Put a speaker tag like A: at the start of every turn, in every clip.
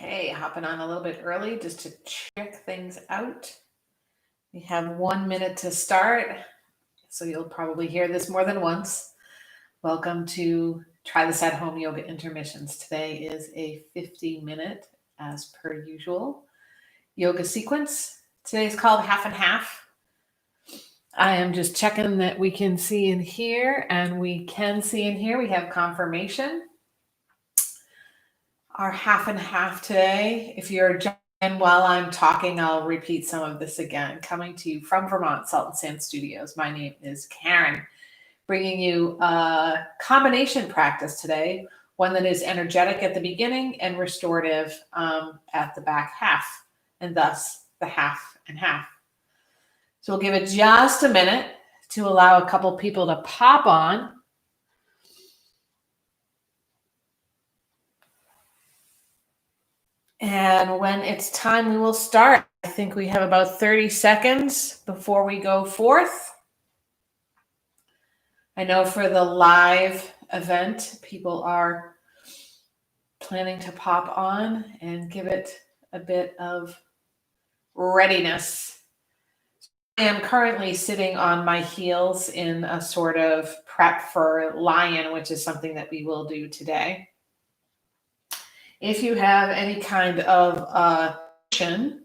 A: Okay, hopping on a little bit early just to check things out. We have 1 minute to start, so you'll probably hear this more than once. Welcome to Try This at Home Yoga Intermissions. Today is a 50-minute, as per usual, yoga sequence. Today's called half and half. I am just checking that we can see and hear, and we can see and hear. We have confirmation. Our half and half today. If you're joining while I'm talking, I'll repeat some of this again. Coming to you from Vermont Salt and Sand Studios. My name is Karen, bringing you a combination practice today, one that is energetic at the beginning and restorative at the back half, and thus the half and half. So we'll give it just a minute to allow a couple people to pop on. And when it's time, we will start. I think we have about 30 seconds before we go forth. I know for the live event, people are planning to pop on and give it a bit of readiness. I am currently sitting on my heels in a sort of prep for lion, which is something that we will do today. If you have any kind of cushion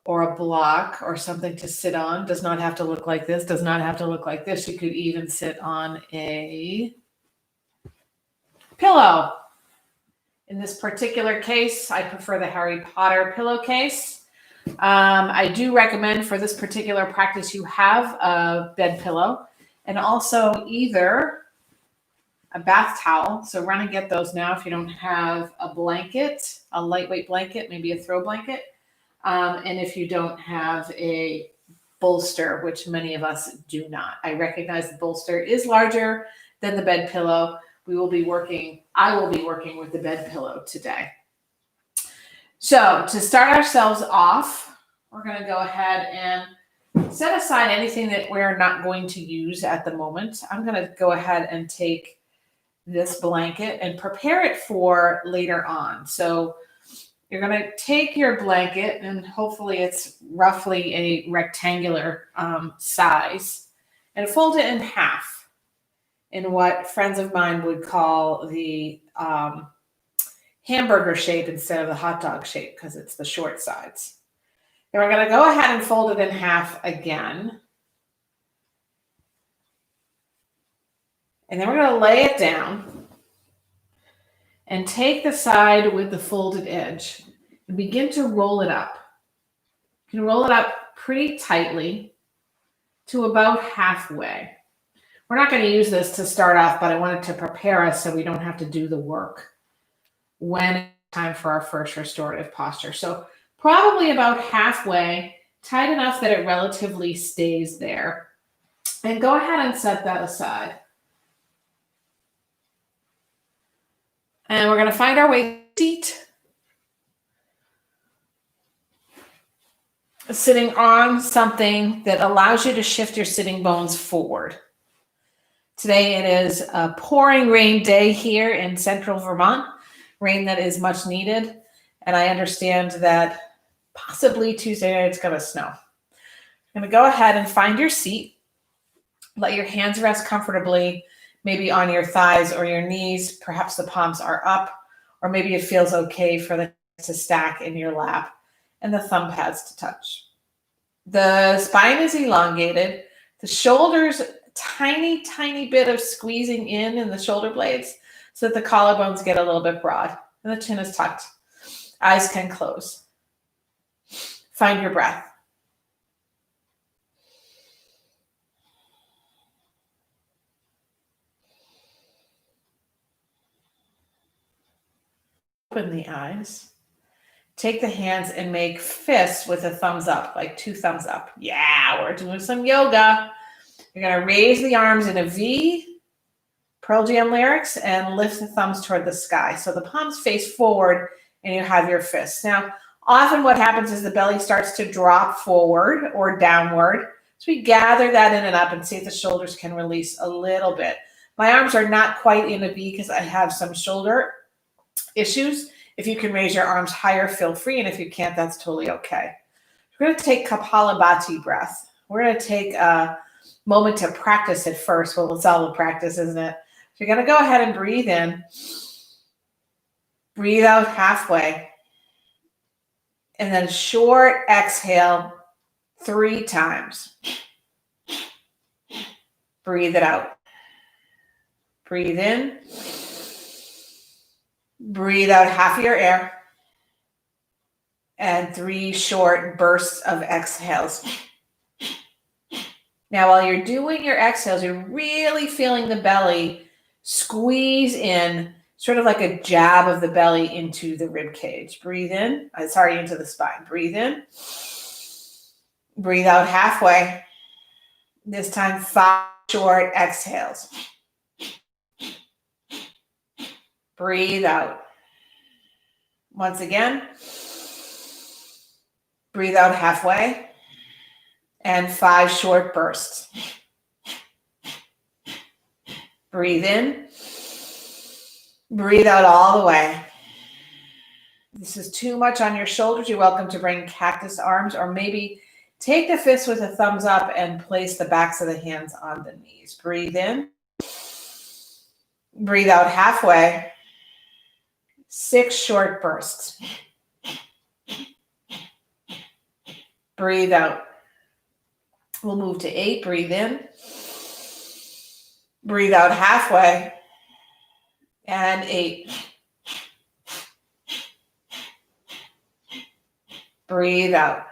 A: or a block or something to sit on, does not have to look like this, does not have to look like this. You could even sit on a pillow. In this particular case, I prefer the Harry Potter pillowcase. I do recommend for this particular practice you have a bed pillow and also either a bath towel. So run and get those now if you don't have a blanket, a lightweight blanket, maybe a throw blanket. And if you don't have a bolster, which many of us do not. I recognize the bolster is larger than the bed pillow. I will be working with the bed pillow today. So to start ourselves off, we're going to go ahead and set aside anything that we're not going to use at the moment. I'm going to go ahead and take this blanket and prepare it for later on. So you're going to take your blanket, and hopefully it's roughly a rectangular size, and fold it in half in what friends of mine would call the hamburger shape instead of the hot dog shape, because it's the short sides. Then we're going to go ahead and fold it in half again. And then we're going to lay it down and take the side with the folded edge and begin to roll it up. You can roll it up pretty tightly to about halfway. We're not going to use this to start off, but I wanted to prepare us so we don't have to do the work when it's time for our first restorative posture. So probably about halfway, tight enough that it relatively stays there. And go ahead and set that aside. And we're going to find our way to seat. Sitting on something that allows you to shift your sitting bones forward. Today it is a pouring rain day here in central Vermont, rain that is much needed. And I understand that possibly Tuesday night it's going to snow. I'm going to go ahead and find your seat. Let your hands rest comfortably, maybe on your thighs or your knees. Perhaps the palms are up, or maybe it feels okay for them to stack in your lap and the thumb pads to touch. The spine is elongated. The shoulders, tiny, tiny bit of squeezing in the shoulder blades so that the collarbones get a little bit broad and the chin is tucked. Eyes can close. Find your breath. Open the eyes. Take the hands and make fists with a thumbs up, like 2 thumbs up. Yeah, we're doing some yoga. You're going to raise the arms in a V, Pearl Jam lyrics, and lift the thumbs toward the sky. So the palms face forward and you have your fists. Now, often what happens is the belly starts to drop forward or downward. So we gather that in and up and see if the shoulders can release a little bit. My arms are not quite in a V because I have some shoulder issues. If you can raise your arms higher, feel free. And if you can't, that's totally okay. We're going to take Kapalabhati breath. We're going to take a moment to practice it first. Well, it's all a practice, isn't it? So you're going to go ahead and breathe in. Breathe out halfway. And then short exhale 3 times. Breathe it out. Breathe in. Breathe out half of your air. And 3 short bursts of exhales. Now, while you're doing your exhales, you're really feeling the belly squeeze in, sort of like a jab of the belly into the rib cage. Breathe in, into the spine. Breathe in. Breathe out halfway. This time, 5 short exhales. Breathe out. Once again, breathe out halfway. And 5 short bursts. Breathe in. Breathe out all the way. If this is too much on your shoulders, you're welcome to bring cactus arms, or maybe take the fist with a thumbs up and place the backs of the hands on the knees. Breathe in. Breathe out halfway. 6 short bursts. Breathe out. We'll move to 8. Breathe in. Breathe out halfway. And 8. Breathe out.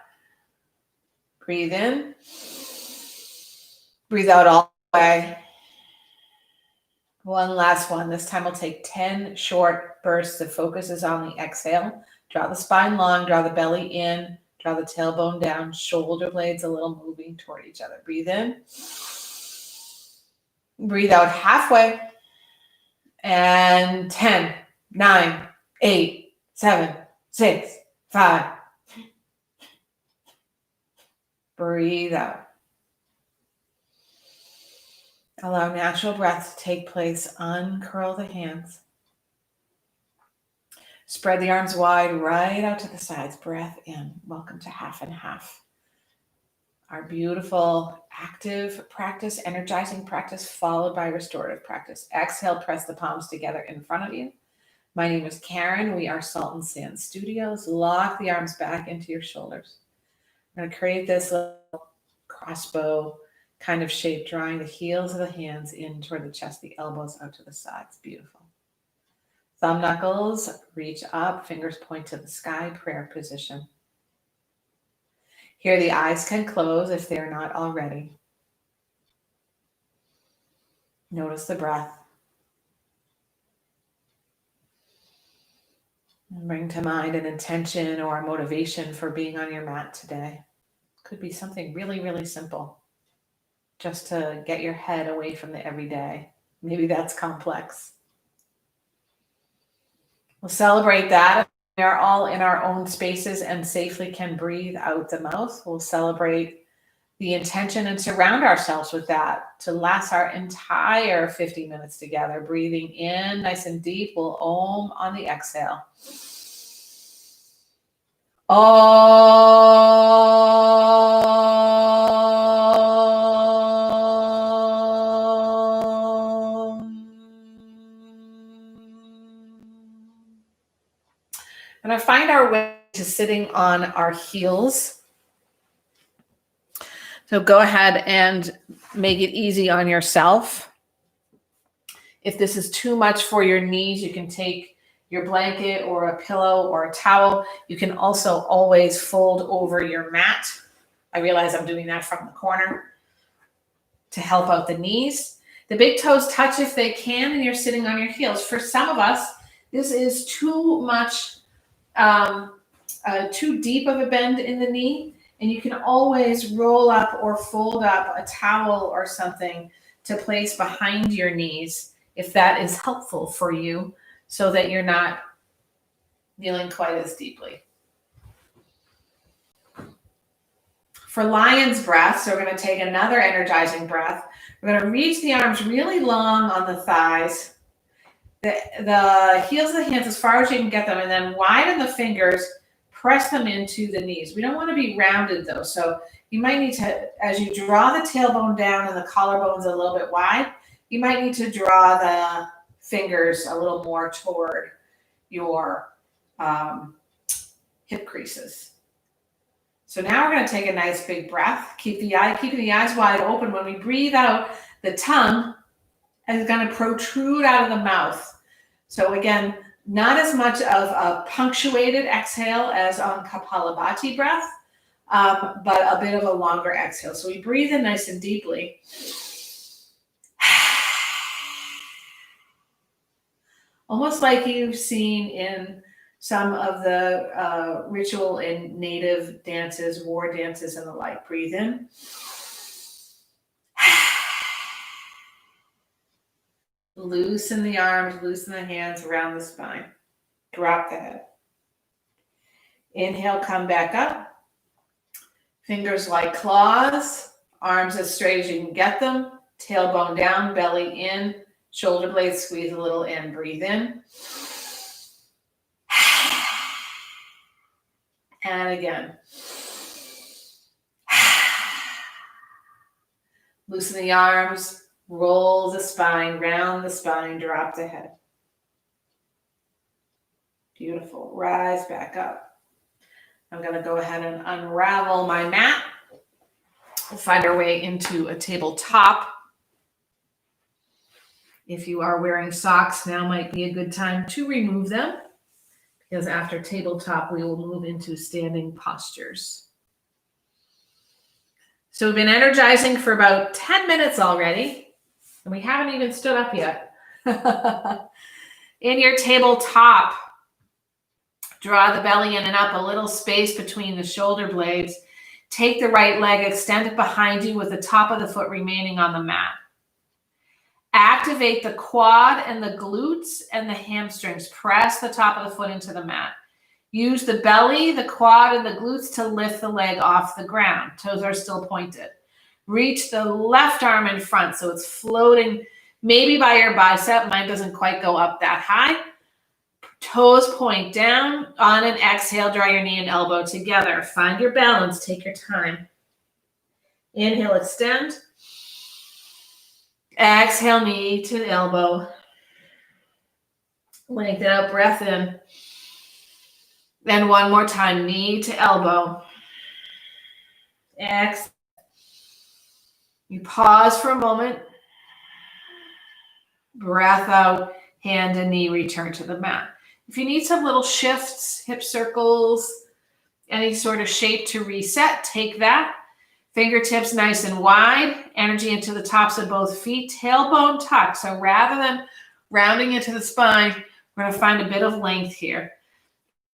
A: Breathe in. Breathe out all the way. One last one. This time we'll take 10 short bursts. The focus is on the exhale. Draw the spine long, draw the belly in, draw the tailbone down, shoulder blades a little moving toward each other. Breathe in. Breathe out halfway. And 10, 9, 8, 7, 6, 5. Breathe out. Allow natural breath to take place. Uncurl the hands. Spread the arms wide, right out to the sides. Breath in. Welcome to half and half. Our beautiful active practice, energizing practice, followed by restorative practice. Exhale, press the palms together in front of you. My name is Karen. We are Salt and Sand Studios. Lock the arms back into your shoulders. I'm going to create this little crossbow kind of shape, drawing the heels of the hands in toward the chest, the elbows out to the sides. Beautiful. Thumb knuckles reach up, fingers point to the sky, prayer position. Here the eyes can close if they're not already. Notice the breath. And bring to mind an intention or a motivation for being on your mat today. Could be something really, really simple. Just to get your head away from the everyday. Maybe that's complex. We'll celebrate that. We are all in our own spaces and safely can breathe out the mouth. We'll celebrate the intention and surround ourselves with that to last our entire 50 minutes together. Breathing in nice and deep. We'll om on the exhale. And I find our way to sitting on our heels. So go ahead and make it easy on yourself. If this is too much for your knees, you can take your blanket or a pillow or a towel. You can also always fold over your mat. I realize I'm doing that from the corner to help out the knees. The big toes touch if they can, and you're sitting on your heels. For some of us, this is too much, too deep of a bend in the knee, and you can always roll up or fold up a towel or something to place behind your knees if that is helpful for you, so that you're not kneeling quite as deeply. For lion's breath, so we're going to take another energizing breath. We're going to reach the arms really long on the thighs. the heels of the hands as far as you can get them, and then widen the fingers, press them into the knees. We don't want to be rounded though. So you might need to, as you draw the tailbone down and the collarbone's a little bit wide, you might need to draw the fingers a little more toward your hip creases. So now we're going to take a nice big breath. Keeping the eyes wide open. When we breathe out, the tongue is going to protrude out of the mouth. So again, not as much of a punctuated exhale as on Kapalabhati breath, but a bit of a longer exhale. So we breathe in nice and deeply. Almost like you've seen in some of the ritual in native dances, war dances, and the like. Breathe in. Loosen the arms, loosen the hands around the spine. Drop the head. Inhale, come back up. Fingers like claws, arms as straight as you can get them. Tailbone down, belly in, shoulder blades squeeze a little in. Breathe in. And again. Loosen the arms, roll the spine, round the spine, drop the head. Beautiful. Rise back up. I'm going to go ahead and unravel my mat. We'll find our way into a tabletop. If you are wearing socks, now might be a good time to remove them, because after tabletop, we will move into standing postures. So we've been energizing for about 10 minutes already, and we haven't even stood up yet. In your tabletop, draw the belly in and up, a little space between the shoulder blades. Take the right leg, extend it behind you with the top of the foot remaining on the mat. Activate the quad and the glutes and the hamstrings. Press the top of the foot into the mat. Use the belly, the quad, and the glutes to lift the leg off the ground. Toes are still pointed. Reach the left arm in front so it's floating maybe by your bicep. Mine doesn't quite go up that high. Toes point down. On an exhale, draw your knee and elbow together. Find your balance. Take your time. Inhale, extend. Exhale, knee to elbow. Lengthen out, breath in. Then one more time, knee to elbow. Exhale. You pause for a moment. Breath out, hand and knee return to the mat. If you need some little shifts, hip circles, any sort of shape to reset, take that. Fingertips nice and wide, energy into the tops of both feet, tailbone tucked. So rather than rounding into the spine, we're going to find a bit of length here.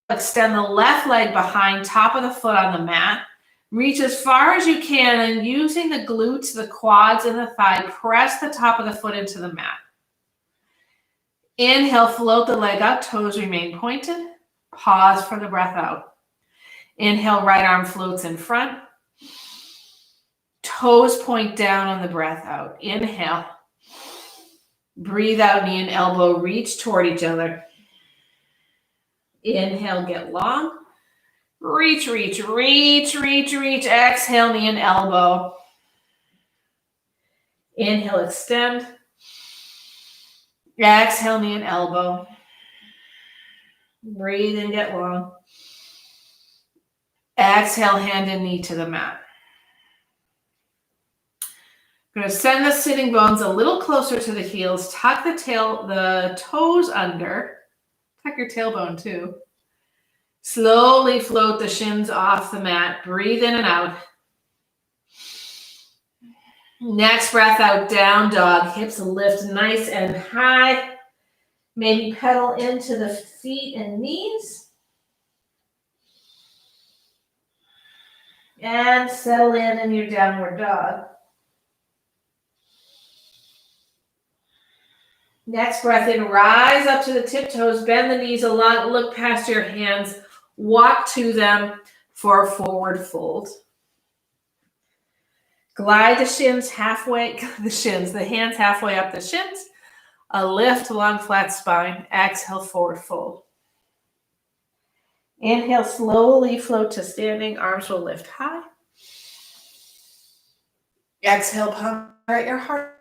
A: Extend the left leg behind, top of the foot on the mat. Reach as far as you can, and using the glutes, the quads, and the thigh, press the top of the foot into the mat. Inhale, float the leg up, toes remain pointed. Pause for the breath out. Inhale, right arm floats in front. Toes point down on the breath out. Inhale. Breathe out, knee and elbow reach toward each other. Inhale, get long. Reach, reach, reach, reach, reach. Exhale, knee and elbow. Inhale, extend. Exhale, knee and elbow. Breathe and get long. Exhale, hand and knee to the mat. We're going to send the sitting bones a little closer to the heels. Tuck the toes under. Tuck your tailbone too. Slowly float the shins off the mat. Breathe in and out. Next breath out, down dog. Hips lift nice and high. Maybe pedal into the feet and knees. And settle in your downward dog. Next breath in, rise up to the tiptoes, bend the knees a lot, look past your hands, walk to them for a forward fold. Glide the hands halfway up the shins. A lift, long, flat spine. Exhale, forward fold. Inhale, slowly float to standing. Arms will lift high. Exhale, palm at your heart.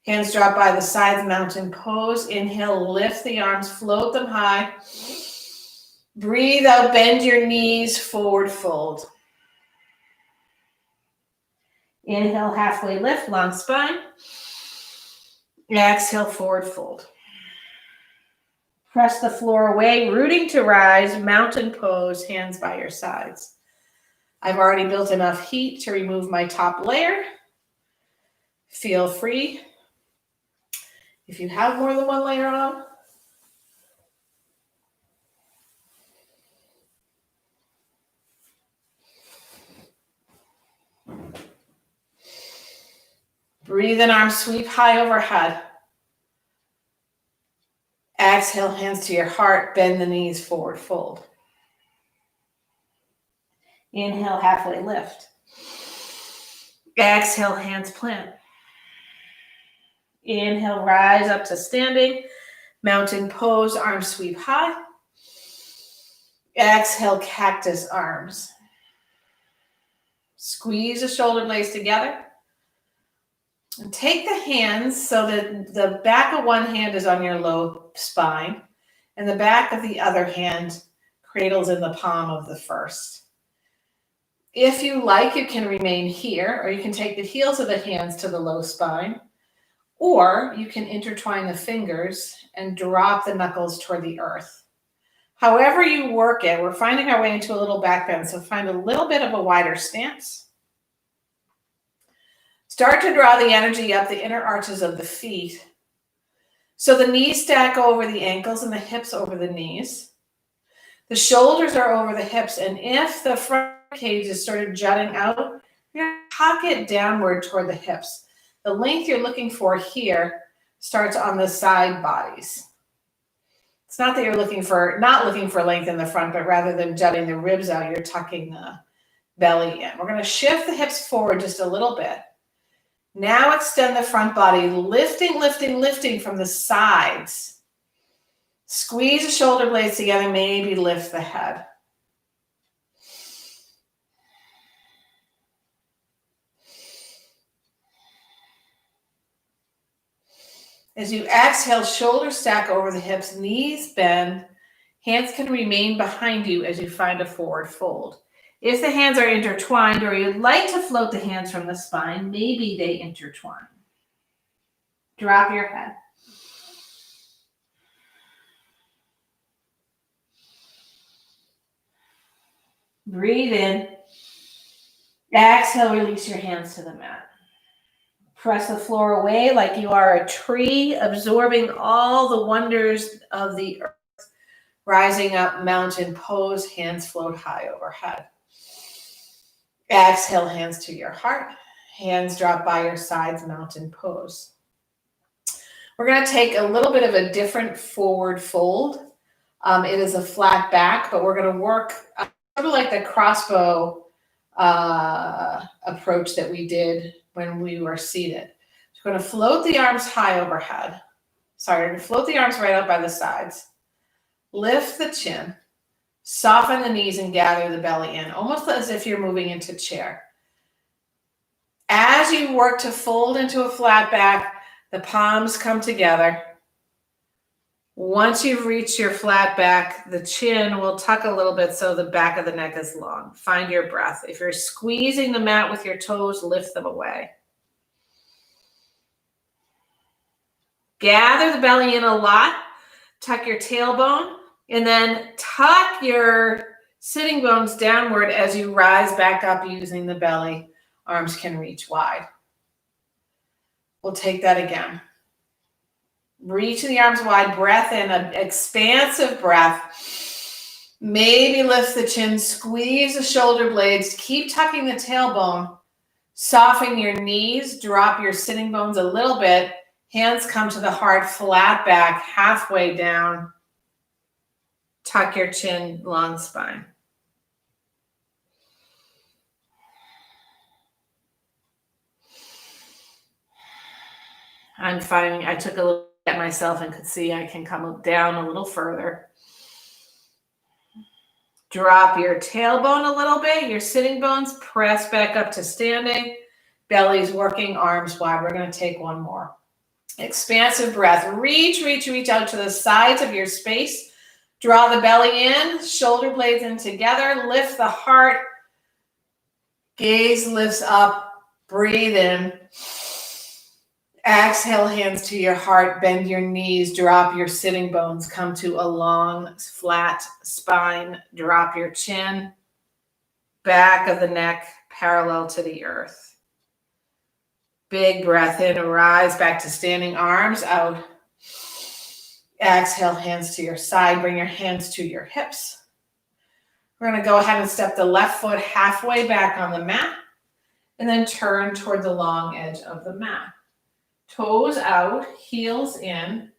A: Hands drop by the sides, mountain pose. Inhale, lift the arms, float them high. Breathe out, bend your knees, forward fold. Inhale, halfway lift, long spine. Exhale, forward fold. Press the floor away, rooting to rise, mountain pose, hands by your sides. I've already built enough heat to remove my top layer. Feel free. If you have more than one layer on, breathe in, arms sweep high overhead. Exhale, hands to your heart, bend the knees, forward fold. Inhale, halfway lift. Exhale, hands plant. Inhale, rise up to standing. Mountain pose, arms sweep high. Exhale, cactus arms. Squeeze the shoulder blades together. And take the hands so that the back of one hand is on your low spine and the back of the other hand cradles in the palm of the first. If you like, you can remain here, or you can take the heels of the hands to the low spine, or you can intertwine the fingers and drop the knuckles toward the earth. However you work it, we're finding our way into a little back bend, so find a little bit of a wider stance. Start to draw the energy up the inner arches of the feet. So the knees stack over the ankles and the hips over the knees. The shoulders are over the hips, and if the front cage is sort of jutting out, you're going to tuck it downward toward the hips. The length you're looking for here starts on the side bodies. It's not that you're not looking for length in the front, but rather than jutting the ribs out, you're tucking the belly in. We're going to shift the hips forward just a little bit. Now extend the front body, lifting, lifting, lifting from the sides. Squeeze the shoulder blades together, maybe lift the head. As you exhale, shoulders stack over the hips, knees bend, hands can remain behind you as you find a forward fold. If the hands are intertwined or you'd like to float the hands from the spine, maybe they intertwine. Drop your head. Breathe in. Exhale, release your hands to the mat. Press the floor away like you are a tree, absorbing all the wonders of the earth. Rising up, mountain pose, hands float high overhead. Exhale, hands to your heart. Hands drop by your sides, mountain pose. We're going to take a little bit of a different forward fold. It is a flat back, but we're going to work sort of like the crossbow approach that we did when we were seated. So we're going to float the arms high overhead. Sorry, we're going to float the arms right up by the sides. Lift the chin. Soften the knees and gather the belly in, almost as if you're moving into chair. As you work to fold into a flat back, the palms come together. Once you've reached your flat back, the chin will tuck a little bit so the back of the neck is long. Find your breath. If you're squeezing the mat with your toes, lift them away. Gather the belly in a lot. Tuck your tailbone. And then tuck your sitting bones downward as you rise back up using the belly. Arms can reach wide. We'll take that again. Reach the arms wide, breath in, an expansive breath. Maybe lift the chin, squeeze the shoulder blades, keep tucking the tailbone. Soften your knees, drop your sitting bones a little bit. Hands come to the heart, flat back, halfway down. Tuck your chin, long spine. I'm finding I took a look at myself and could see I can come down a little further. Drop your tailbone a little bit, your sitting bones, press back up to standing. Belly's working, arms wide. We're going to take one more. Expansive breath. Reach out to the sides of your space. Draw the belly in, shoulder blades in together. Lift the heart. Gaze lifts up. Breathe in. Exhale, hands to your heart. Bend your knees. Drop your sitting bones. Come to a long, flat spine. Drop your chin. Back of the neck parallel to the earth. Big breath in. Rise back to standing, arms out. Exhale, hands to your side. Bring your hands to your hips. We're going to go ahead and step the left foot halfway back on the mat and then turn toward the long edge of the mat. Toes out, heels in.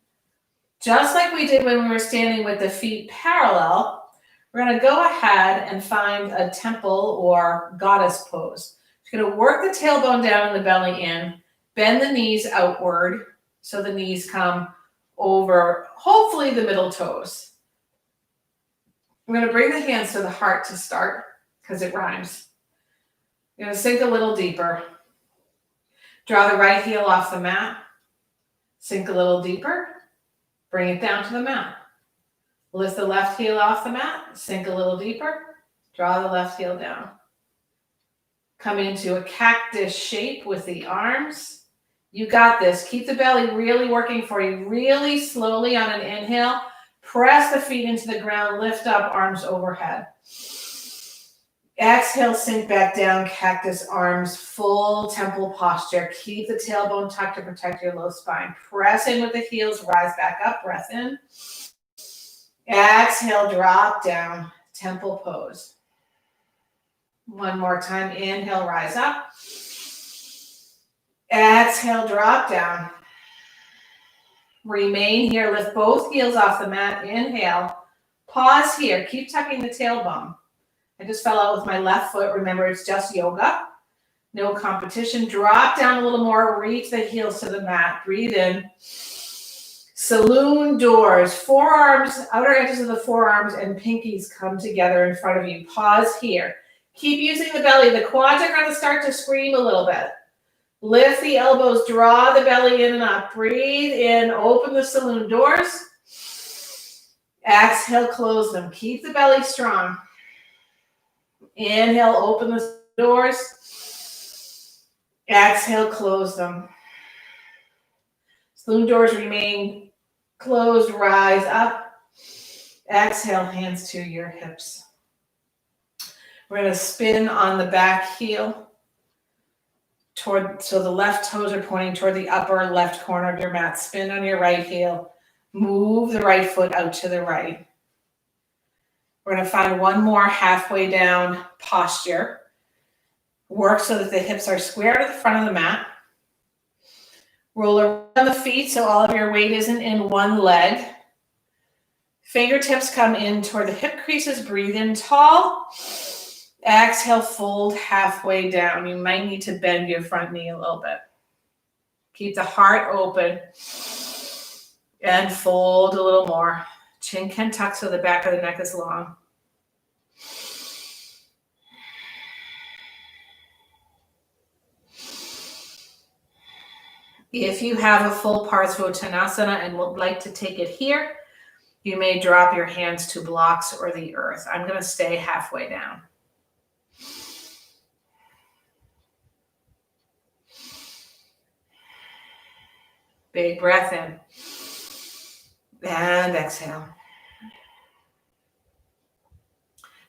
A: Just like we did when we were standing with the feet parallel, we're going to go ahead and find a temple or goddess pose. You're going to work the tailbone down and the belly in. Bend the knees outward so the knees come over, hopefully the middle toes. I'm going to bring the hands to the heart to start because it rhymes. You're going to sink a little deeper. Draw the right heel off the mat. Sink a little deeper. Bring it down to the mat. Lift the left heel off the mat. Sink a little deeper. Draw the left heel down. Come into a cactus shape with the arms. You got this. Keep the belly really working for you. Really slowly on an inhale. Press the feet into the ground. Lift up, arms overhead. Exhale, sink back down, cactus arms, full temple posture. Keep the tailbone tucked to protect your low spine. Press in with the heels, rise back up, breath in. Exhale, drop down, temple pose. One more time, inhale, rise up. Exhale, drop down. Remain here, lift both heels off the mat, inhale. Pause here, keep tucking the tailbone. I just fell out with my left foot. Remember, it's just yoga. No competition. Drop down a little more. Reach the heels to the mat. Breathe in. Saloon doors. Forearms, outer edges of the forearms and pinkies come together in front of you. Pause here. Keep using the belly. The quads are going to start to scream a little bit. Lift the elbows. Draw the belly in and up. Breathe in. Open the saloon doors. Exhale, close them. Keep the belly strong. Inhale, open the doors. Exhale, close them. Saloon doors remain closed. Rise up. Exhale, hands to your hips. We're going to spin on the back heel so the left toes are pointing toward the upper left corner of your mat. Spin on your right heel. Move the right foot out to the right. We're going to find one more halfway down posture. Work so that the hips are square to the front of the mat. Roll around the feet so all of your weight isn't in one leg. Fingertips come in toward the hip creases. Breathe in tall. Exhale, fold halfway down. You might need to bend your front knee a little bit. Keep the heart open. And fold a little more. Chin can tuck so the back of the neck is long. If you have a full Parsvottanasana and would like to take it here, you may drop your hands to blocks or the earth. I'm going to stay halfway down. Big breath in. And exhale.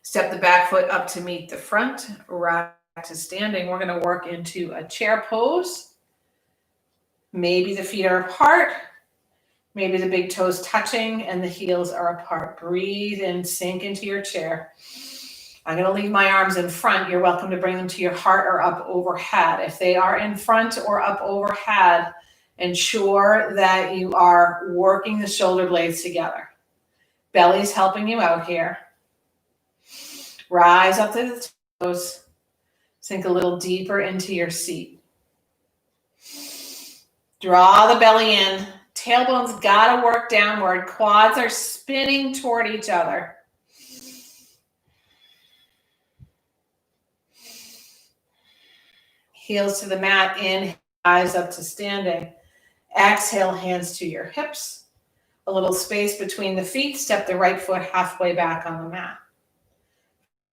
A: Step the back foot up to meet the front. Rise to standing. We're going to work into a chair pose. Maybe the feet are apart. Maybe the big toes touching and the heels are apart. Breathe in, sink into your chair. I'm going to leave my arms in front. You're welcome to bring them to your heart or up overhead. If they are in front or up overhead, ensure that you are working the shoulder blades together. Belly's helping you out here. Rise up to the toes. Sink a little deeper into your seat. Draw the belly in. Tailbone's got to work downward. Quads are spinning toward each other. Heels to the mat. Inhale, eyes up to standing. Exhale, hands to your hips. A little space between the feet. Step the right foot halfway back on the mat.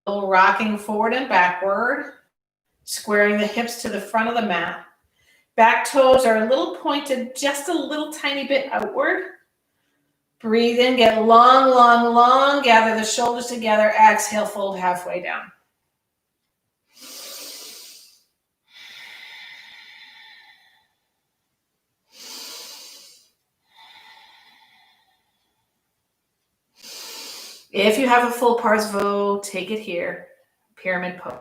A: A little rocking forward and backward. Squaring the hips to the front of the mat. Back toes are a little pointed, just a little tiny bit outward. Breathe in, get long, long, long. Gather the shoulders together. Exhale, fold halfway down. If you have a full Parsvo, take it here. Pyramid pose.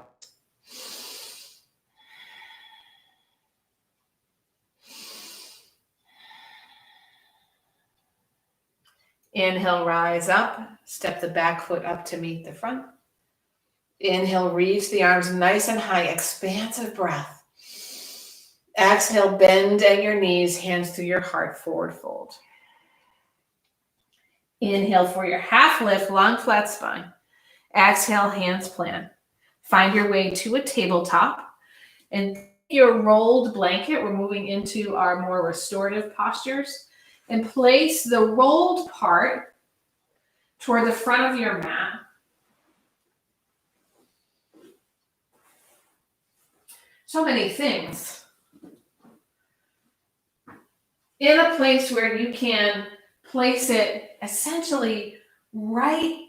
A: Inhale, rise up. Step the back foot up to meet the front. Inhale, reach the arms nice and high. Expansive breath. Exhale, bend at your knees, hands through your heart, forward fold. Inhale for your half lift, long flat spine. Exhale, hands plant. Find your way to a tabletop. And your rolled blanket, we're moving into our more restorative postures. And place the rolled part toward the front of your mat. So many things. In a place where you can place it essentially right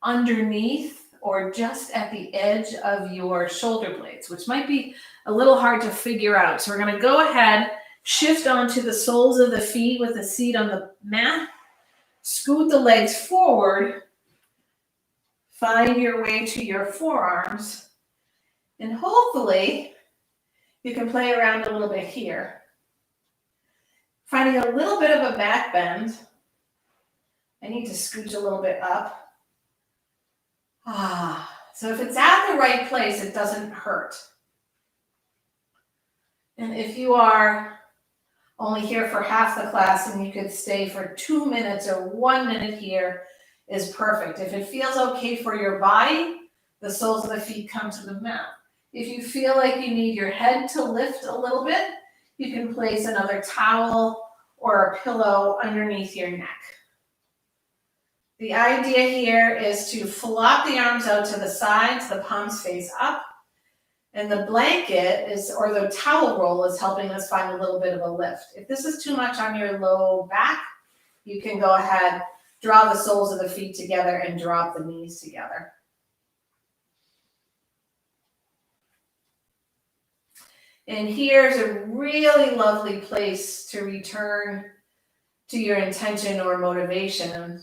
A: underneath or just at the edge of your shoulder blades, which might be a little hard to figure out. So we're going to go ahead, shift onto the soles of the feet with the seat on the mat, scoot the legs forward, find your way to your forearms, and hopefully you can play around a little bit here. Finding a little bit of a back bend. I need to scooch a little bit up. So if it's at the right place, it doesn't hurt. And if you are only here for half the class and you could stay for 2 minutes or 1 minute here is perfect. If it feels okay for your body, the soles of the feet come to the mat. If you feel like you need your head to lift a little bit, you can place another towel or a pillow underneath your neck. The idea here is to flop the arms out to the sides, the palms face up, and the blanket or the towel roll is helping us find a little bit of a lift. If this is too much on your low back, you can go ahead, draw the soles of the feet together and drop the knees together. And here's a really lovely place to return to your intention or motivation.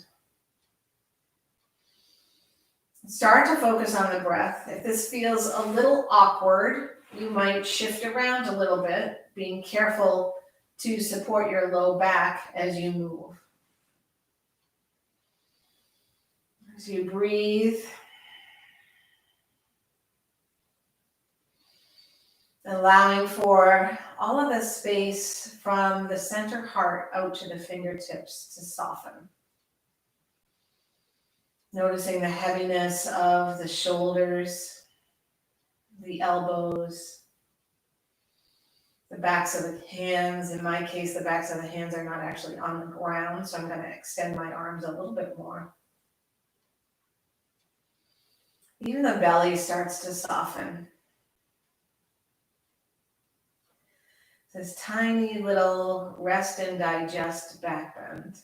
A: Start to focus on the breath. If this feels a little awkward, you might shift around a little bit, being careful to support your low back as you move. As you breathe, allowing for all of the space from the center heart out to the fingertips to soften. Noticing the heaviness of the shoulders, the elbows, the backs of the hands. In my case, the backs of the hands are not actually on the ground, so I'm going to extend my arms a little bit more. Even the belly starts to soften. This tiny little rest and digest back bend.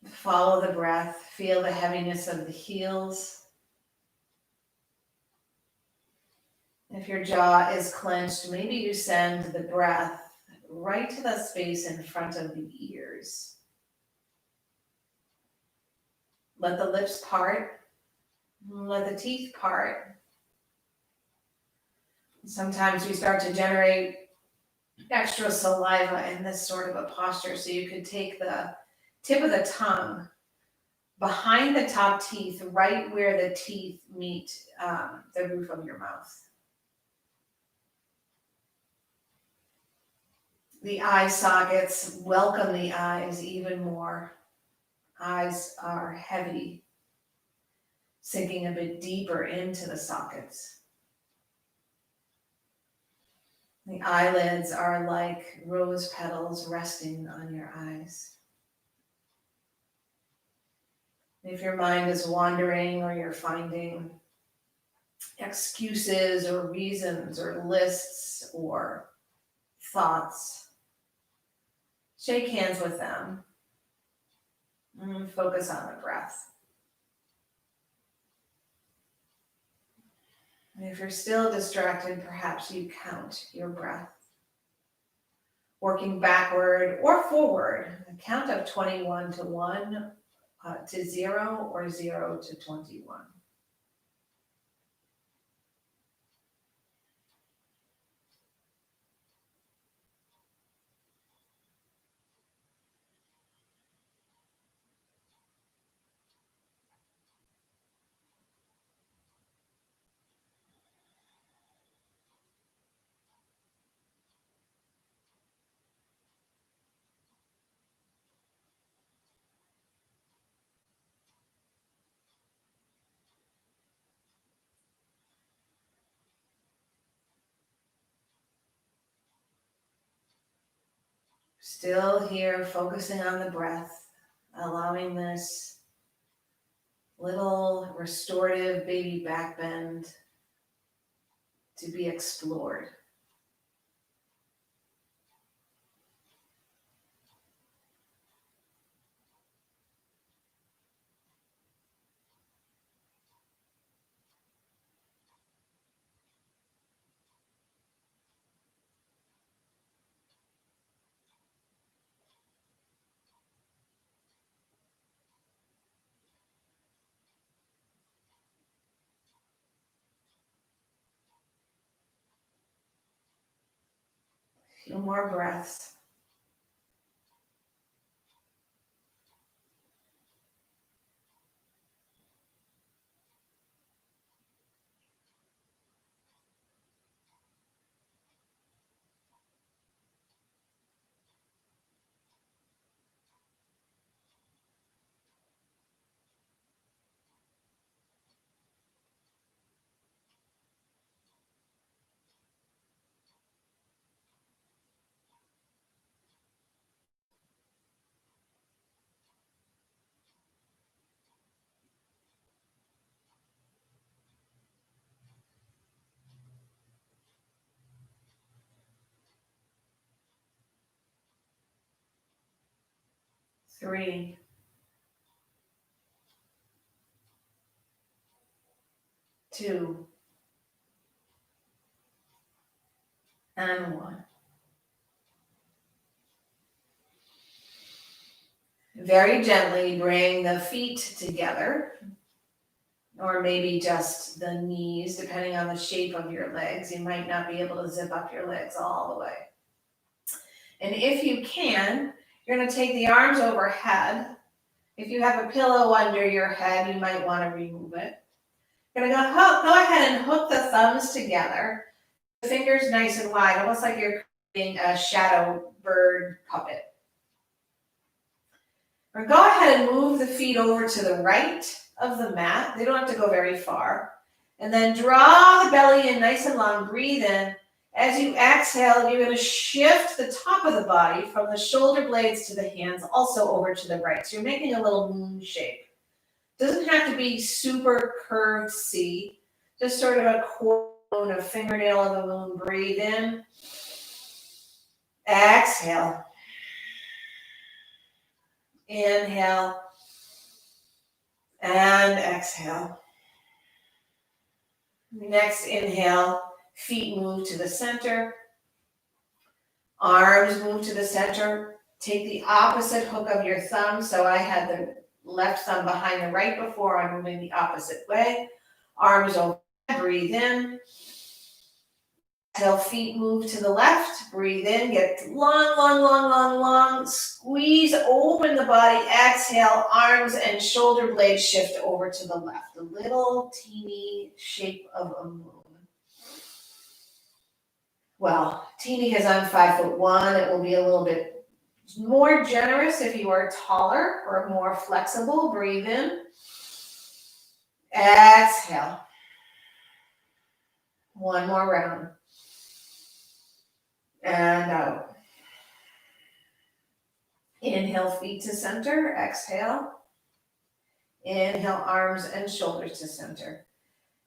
A: Follow the breath. Feel the heaviness of the heels. If your jaw is clenched, maybe you send the breath right to the space in front of the ears. Let the lips part. Let the teeth part. Sometimes we start to generate extra saliva in this sort of a posture, so you could take the tip of the tongue behind the top teeth, right where the teeth meet the roof of your mouth. The eye sockets welcome the eyes even more. Eyes are heavy, sinking a bit deeper into the sockets. The eyelids are like rose petals resting on your eyes. If your mind is wandering or you're finding excuses or reasons or lists or thoughts, shake hands with them and focus on the breath. And if you're still distracted, perhaps you count your breath. Working backward or forward, a count of 21 to 1 to 0 or 0 to 21. Still here, focusing on the breath, allowing this little restorative baby back bend to be explored. A few more breaths. Three, two, and one. Very gently bring the feet together, or maybe just the knees, depending on the shape of your legs. You might not be able to zip up your legs all the way. And if you can, you're going to take the arms overhead. If you have a pillow under your head, you might want to remove it. You're going to go ahead and hook the thumbs together. The fingers nice and wide, almost like you're creating a shadow bird puppet. Or go ahead and move the feet over to the right of the mat. They don't have to go very far. And then draw the belly in nice and long. Breathe in. As you exhale, you're going to shift the top of the body from the shoulder blades to the hands, also over to the right. So you're making a little moon shape. Doesn't have to be super curved C, just sort of a moon, a fingernail of the moon. Breathe in. Exhale. Inhale. And exhale. Next inhale, feet move to the center. Arms move to the center. Take the opposite hook of your thumb. So I had the left thumb behind the right before. I'm moving the opposite way. Arms open. Breathe in. Exhale, feet move to the left. Breathe in. Get long, long, long, long, long. Squeeze open the body. Exhale, arms and shoulder blades shift over to the left. A little teeny shape of a moon. Well, teeny because I'm 5'1", it will be a little bit more generous if you are taller or more flexible. Breathe in. Exhale. One more round. And out. Inhale, feet to center. Exhale. Inhale, arms and shoulders to center.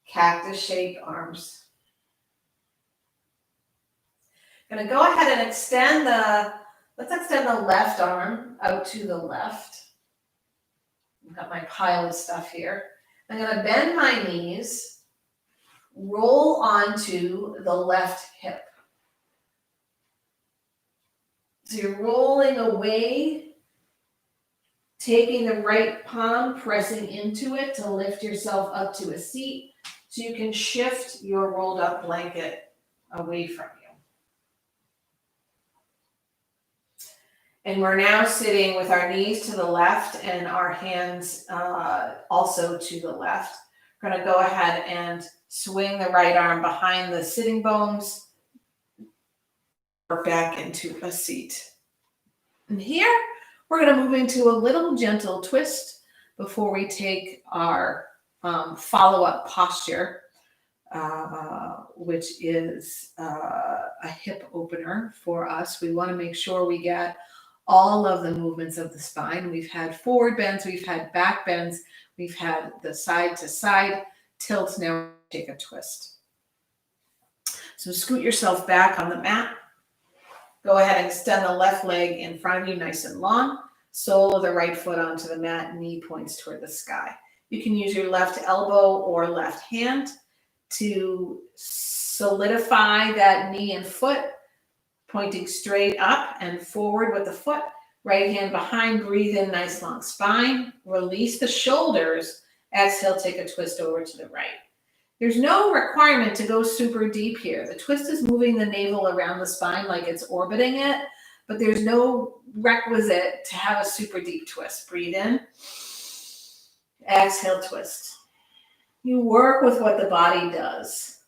A: Cactus-shaped arms. Going to go ahead and let's extend the left arm out to the left. I've got my pile of stuff here. I'm going to bend my knees, roll onto the left hip. So you're rolling away, taking the right palm, pressing into it to lift yourself up to a seat so you can shift your rolled up blanket away from you. And we're now sitting with our knees to the left and our hands also to the left. We're going to go ahead and swing the right arm behind the sitting bones or back into a seat. And here, we're going to move into a little gentle twist before we take our follow-up posture, which is a hip opener for us. We want to make sure we get all of the movements of the spine. We've had forward bends, we've had back bends, we've had the side to side tilts. Now take a twist. So scoot yourself back on the mat. Go ahead and extend the left leg in front of you nice and long. Sole of the right foot onto the mat, knee points toward the sky. You can use your left elbow or left hand to solidify that knee and foot, pointing straight up and forward with the foot. Right hand behind, breathe in, nice long spine. Release the shoulders. Exhale, take a twist over to the right. There's no requirement to go super deep here. The twist is moving the navel around the spine like it's orbiting it, but there's no requisite to have a super deep twist. Breathe in. Exhale, twist. You work with what the body does.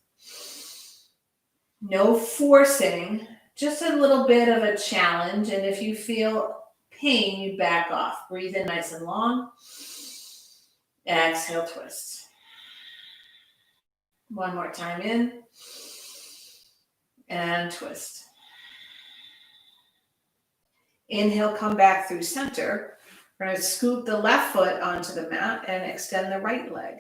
A: No forcing, just a little bit of a challenge. And if you feel pain, you back off. Breathe in nice and long. Exhale, twist. One more time in. And twist. Inhale, come back through center. We're going to scoop the left foot onto the mat and extend the right leg.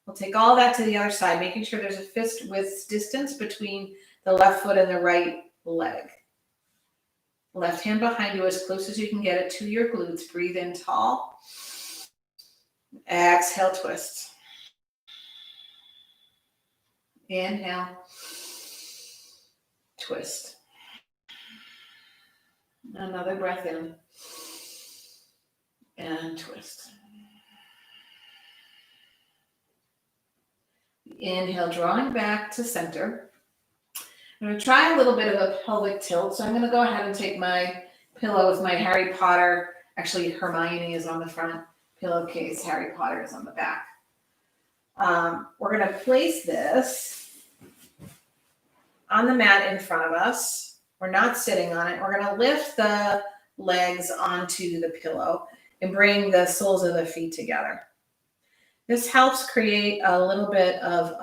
A: We'll take all that to the other side, making sure there's a fist width distance between the left foot and the right leg. Left hand behind you as close as you can get it to your glutes. Breathe in tall. Exhale, twist. Inhale. Twist. Another breath in. And twist. Inhale, drawing back to center. I'm going to try a little bit of a pelvic tilt. So I'm going to go ahead and take my pillow with my Harry Potter. Actually, Hermione is on the front pillowcase. Harry Potter is on the back. We're going to place this on the mat in front of us. We're not sitting on it. We're going to lift the legs onto the pillow and bring the soles of the feet together. This helps create a little bit of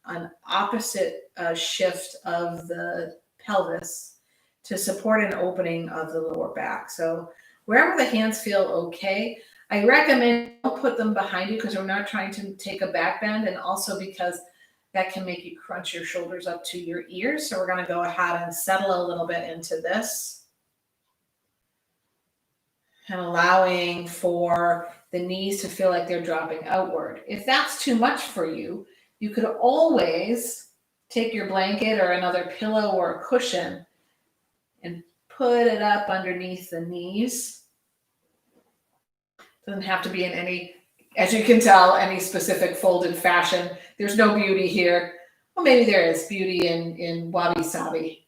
A: an opposite shift of the pelvis to support an opening of the lower back. So wherever the hands feel okay, I recommend don't put them behind you because we're not trying to take a back bend, and also because that can make you crunch your shoulders up to your ears. So we're going to go ahead and settle a little bit into this and allowing for the knees to feel like they're dropping outward. If that's too much for you, you could always take your blanket or another pillow or a cushion and put it up underneath the knees. Doesn't have to be in any, as you can tell, any specific folded fashion. There's no beauty here. Well, maybe there is beauty in wabi-sabi.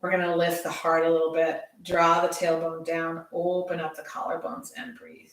A: We're going to lift the heart a little bit, draw the tailbone down, open up the collarbones, and breathe.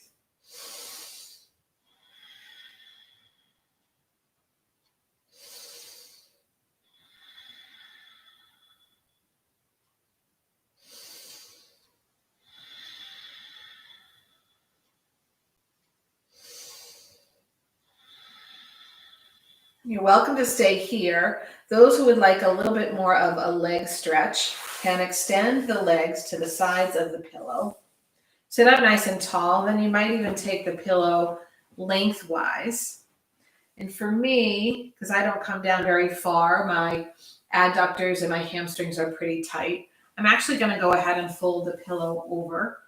A: You're welcome to stay here. Those who would like a little bit more of a leg stretch can extend the legs to the sides of the pillow. Sit up nice and tall. Then you might even take the pillow lengthwise. And for me, because I don't come down very far, my adductors and my hamstrings are pretty tight. I'm actually going to go ahead and fold the pillow over.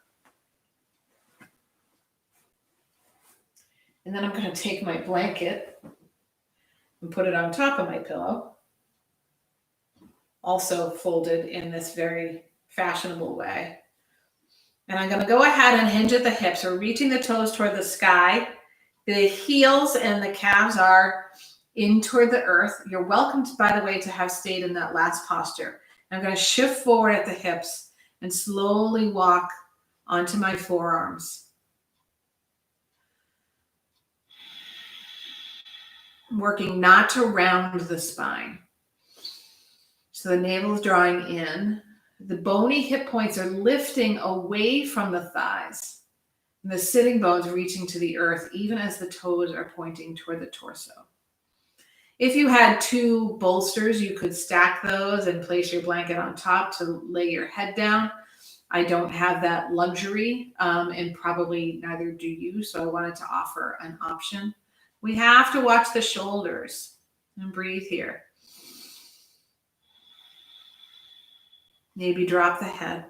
A: And then I'm going to take my blanket and put it on top of my pillow, also folded in this very fashionable way. And I'm going to go ahead and hinge at the hips. We're reaching the toes toward the sky. The heels and the calves are in toward the earth. You're welcome, by the way, to have stayed in that last posture. I'm going to shift forward at the hips and slowly walk onto my forearms. Working not to round the spine. So the navel is drawing in. The bony hip points are lifting away from the thighs. And the sitting bones reaching to the earth, even as the toes are pointing toward the torso. If you had two bolsters, you could stack those and place your blanket on top to lay your head down. I don't have that luxury, and probably neither do you, so I wanted to offer an option. We have to watch the shoulders and breathe here. Maybe drop the head.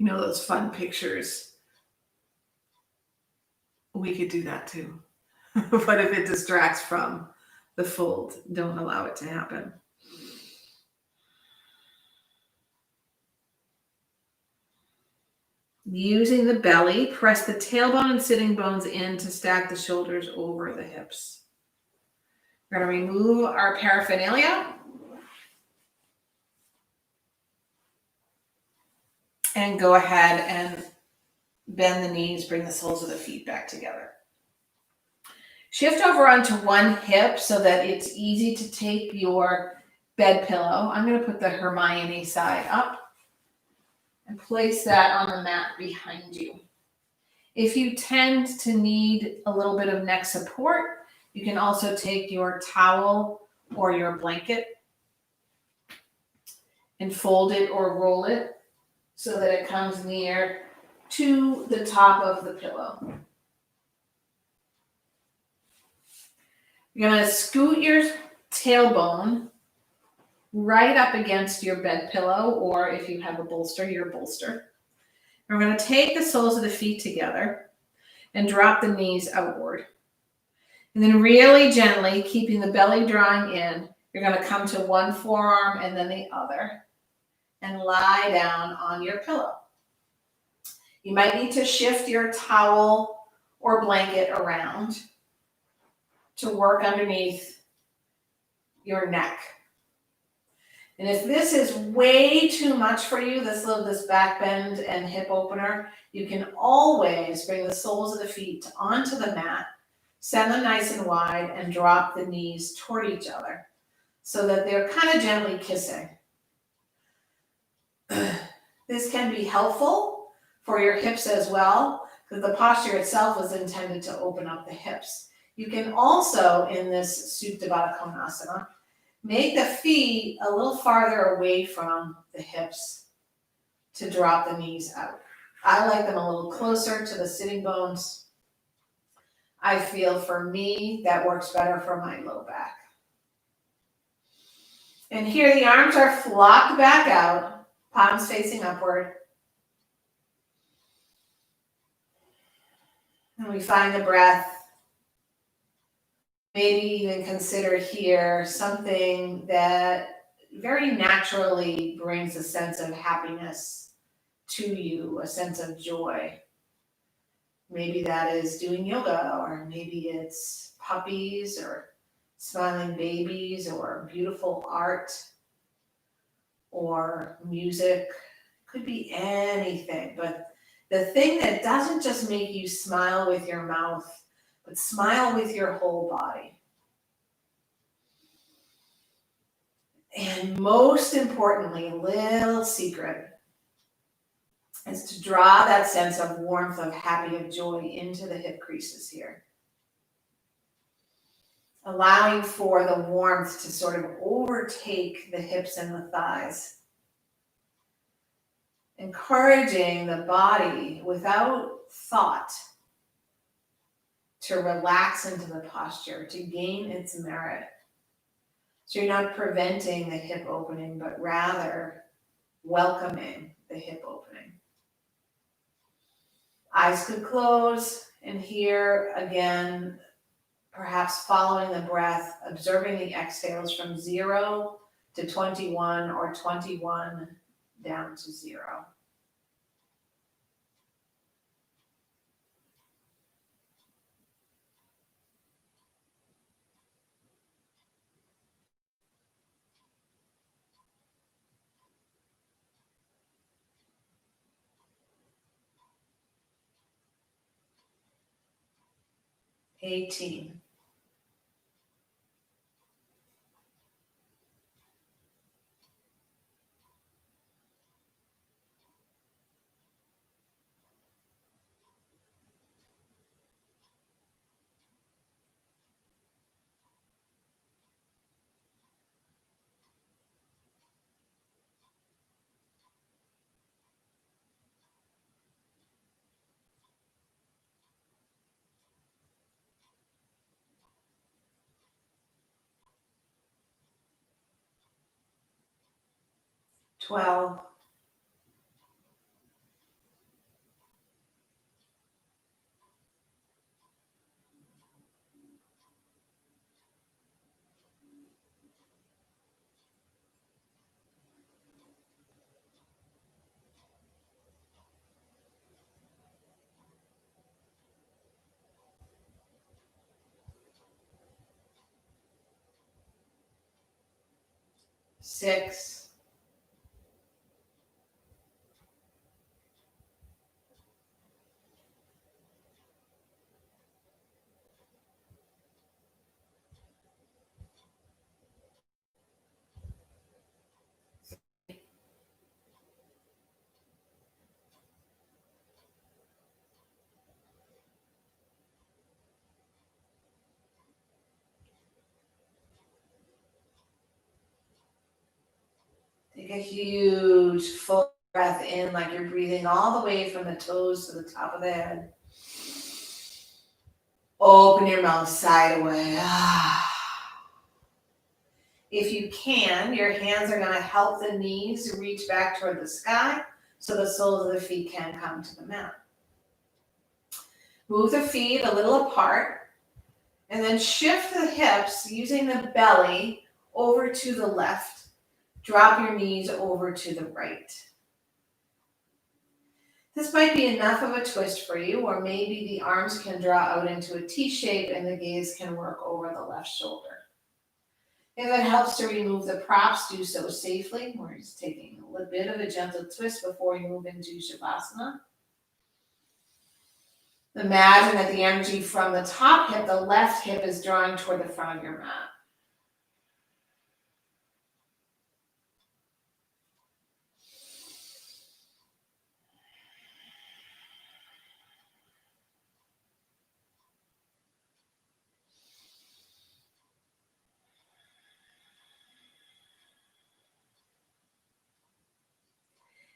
A: You know those fun pictures? We could do that too. But if it distracts from the fold, don't allow it to happen. Using the belly, press the tailbone and sitting bones in to stack the shoulders over the hips. We're going to remove our paraphernalia. And go ahead and bend the knees, bring the soles of the feet back together. Shift over onto one hip so that it's easy to take your bed pillow. I'm going to put the Hermione side up and place that on the mat behind you. If you tend to need a little bit of neck support, you can also take your towel or your blanket and fold it or roll it so that it comes near to the top of the pillow. You're going to scoot your tailbone right up against your bed pillow, or if you have a bolster, your bolster. And we're going to take the soles of the feet together and drop the knees outward. And then really gently, keeping the belly drawing in, you're going to come to one forearm and then the other and lie down on your pillow. You might need to shift your towel or blanket around to work underneath your neck. And if this is way too much for you, this back bend and hip opener, you can always bring the soles of the feet onto the mat, send them nice and wide, and drop the knees toward each other so that they're kind of gently kissing. This can be helpful for your hips as well, because the posture itself is intended to open up the hips. You can also, in this Supta Baddha Konasana, make the feet a little farther away from the hips to drop the knees out. I like them a little closer to the sitting bones. I feel for me, that works better for my low back. And here the arms are flopped back out, palms facing upward. And we find the breath. Maybe even consider here something that very naturally brings a sense of happiness to you, a sense of joy. Maybe that is doing yoga, or maybe it's puppies, or smiling babies or beautiful art or music. Could be anything, but the thing that doesn't just make you smile with your mouth, but smile with your whole body. And most importantly, little secret is to draw that sense of warmth, of happy, of joy into the hip creases here. Allowing for the warmth to sort of overtake the hips and the thighs. Encouraging the body without thought to relax into the posture, to gain its merit. So you're not preventing the hip opening, but rather welcoming the hip opening. Eyes could close, and here again, perhaps following the breath, observing the exhales from 0 to 21 or 21 down to 0. $18. $12. $6. Take a huge full breath in, like you're breathing all the way from the toes to the top of the head. Open your mouth side away. If you can, your hands are going to help the knees reach back toward the sky so the soles of the feet can come to the mat. Move the feet a little apart and then shift the hips using the belly over to the left. Drop your knees over to the right. This might be enough of a twist for you, or maybe the arms can draw out into a T shape and the gaze can work over the left shoulder. If it helps to remove the props, do so safely. We're just taking a little bit of a gentle twist before we move into Shavasana. Imagine that the energy from the top hip, the left hip, is drawing toward the front of your mat.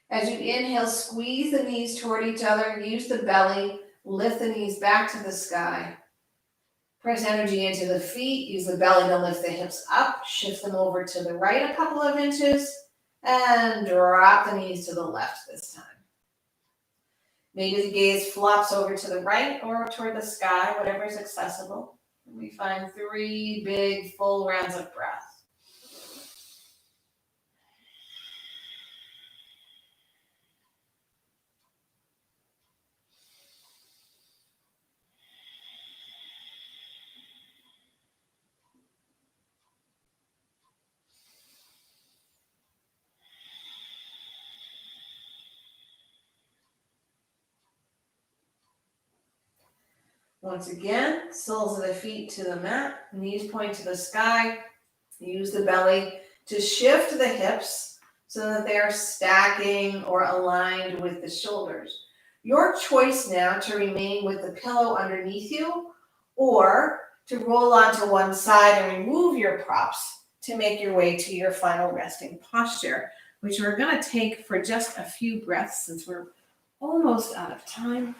A: As you inhale, squeeze the knees toward each other, use the belly, lift the knees back to the sky. Press energy into the feet, use the belly to lift the hips up, shift them over to the right a couple of inches, and drop the knees to the left this time. Maybe the gaze flops over to the right or toward the sky, whatever is accessible. And we find 3 big, full rounds of breath. Once again, soles of the feet to the mat, knees point to the sky. Use the belly to shift the hips so that they are stacking or aligned with the shoulders. Your choice now to remain with the pillow underneath you or to roll onto one side and remove your props to make your way to your final resting posture, which we're going to take for just a few breaths since we're almost out of time.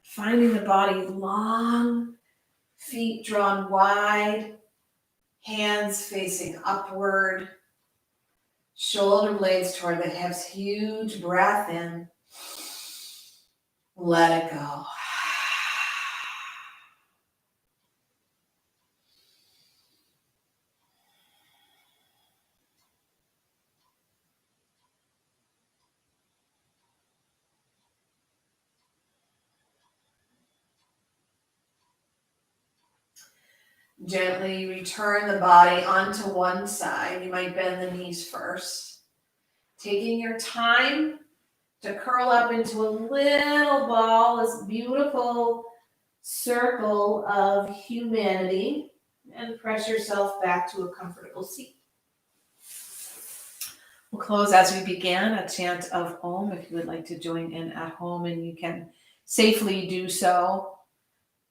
A: Finding the body long, feet drawn wide, hands facing upward, shoulder blades toward the hips, huge breath in. Let it go. Gently return the body onto one side. You might bend the knees first. Taking your time to curl up into a little ball, this beautiful circle of humanity, and press yourself back to a comfortable seat. We'll close as we began, a chant of Om. If you would like to join in at home, and you can safely do so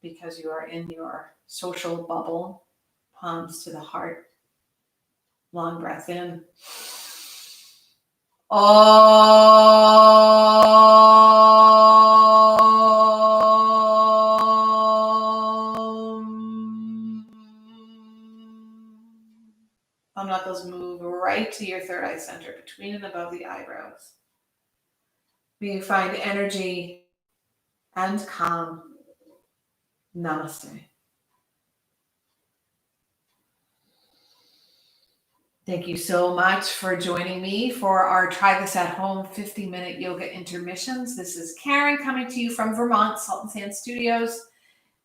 A: because you are in your social bubble, palms to the heart. Long breath in. Thumb knuckles move right to your third eye center, between and above the eyebrows. May you find energy and calm. Namaste. Thank you so much for joining me for our Try This at Home 50-minute yoga intermissions. This is Karen coming to you from Vermont, Salt and Sand Studios.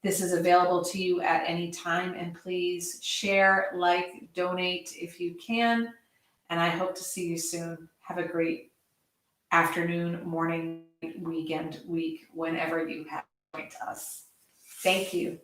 A: This is available to you at any time, and please share, like, donate if you can. And I hope to see you soon. Have a great afternoon, morning, weekend, week, whenever you have joined us. Thank you.